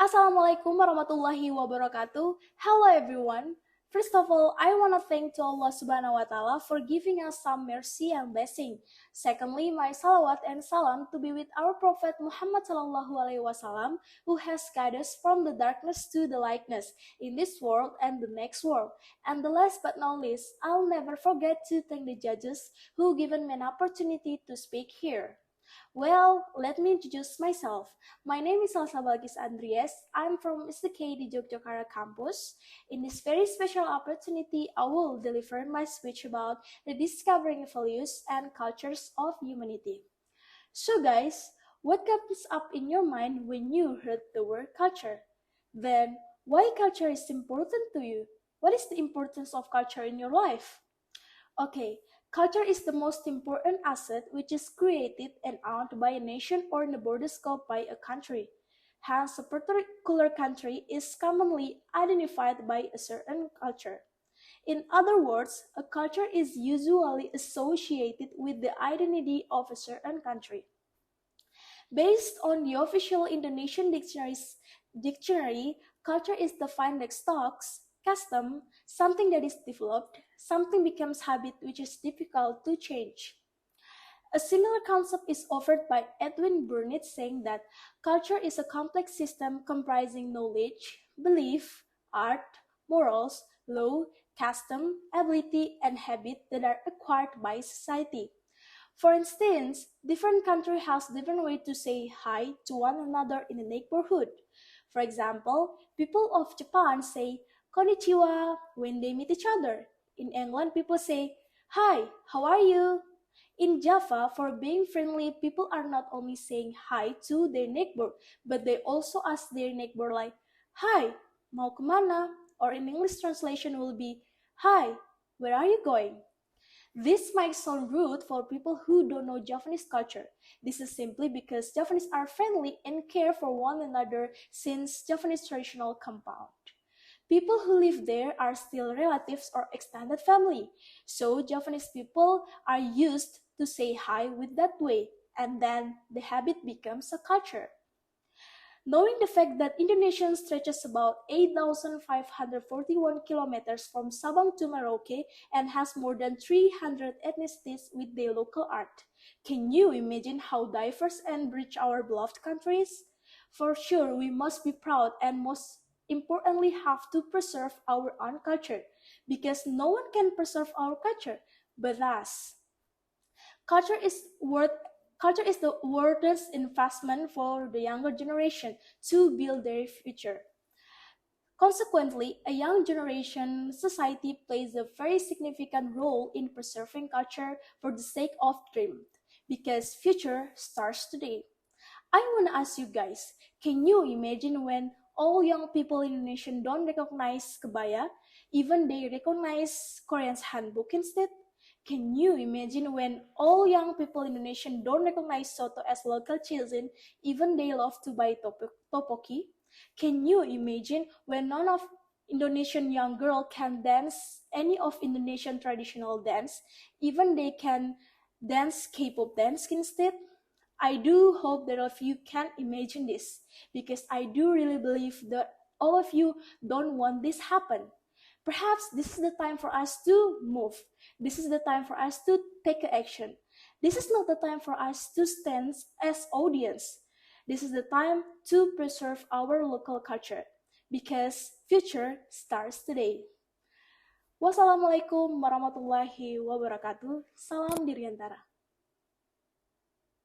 Assalamualaikum warahmatullahi wabarakatuh. Hello everyone. First of all, I want to thank to Allah Subhanahu wa Ta'ala for giving us some mercy and blessing. Secondly, my salawat and salam to be with our Prophet Muhammad Sallallahu Alaihi Wasallam, who has guided us from the darkness to the lightness in this world and the next world. And the last but not least, I'll never forget to thank the judges who given me an opportunity to speak here. Well, let me introduce myself. My name is Salsa Balkis Andries. I'm from STK di Yogyakarta campus. In this very special opportunity, I will deliver my speech about the discovering values and cultures of humanity. So guys, what comes up in your mind when you heard the word culture? Then, why culture is important to you? What is the importance of culture in your life? Okay, culture is the most important asset which is created and owned by a nation or in the border scope by a country. Hence, a particular country is commonly identified by a certain culture. In other words, a culture is usually associated with the identity of a certain country. Based on the official Indonesian dictionary, culture is defined as stocks, custom, something that is developed, something becomes habit which is difficult to change. A similar concept is offered by Edwin Burnett, saying that culture is a complex system comprising knowledge, belief, art, morals, law, custom, ability, and habit that are acquired by society. For instance, different country has different way to say hi to one another in the neighborhood. For example, people of Japan say konnichiwa when they meet each other. In England, people say hi, how are you? In Java, for being friendly, people are not only saying hi to their neighbor, but they also ask their neighbor like, "Hi, mau kemana?" Or in English translation will be, "Hi, where are you going?" This might sound rude for people who don't know Japanese culture. This is simply because Japanese are friendly and care for one another since Japanese traditional compound. People who live there are still relatives or extended family, so Japanese people are used to say hi with that way, and then the habit becomes a culture. Knowing the fact that Indonesia stretches about 8,541 kilometers from Sabang to Merauke and has more than 300 ethnicities with their local art, can you imagine how diverse and rich our beloved country is? For sure, we must be proud and most importantly have to preserve our own culture because no one can preserve our culture but us. Culture is worth Culture is the worthless investment for the younger generation to build their future. Consequently, a young generation society plays a very significant role in preserving culture for the sake of dream, because future starts today. I want to ask you guys, can you imagine when all young people in Indonesia don't recognize kebaya, even they recognize Korean's handbook instead? Can you imagine when all young people in Indonesia don't recognize soto as local cuisine, even they love to buy topoki? Can you imagine when none of Indonesian young girl can dance any of Indonesian traditional dance, even they can dance K-pop dance instead? I do hope that all of you can imagine this because I do really believe that all of you don't want this happen. Perhaps this is the time for us to move. This is the time for us to take action. This is not the time for us to stand as audience. This is the time to preserve our local culture because future starts today. Wassalamualaikum warahmatullahi wabarakatuh. Salam Dirgantara.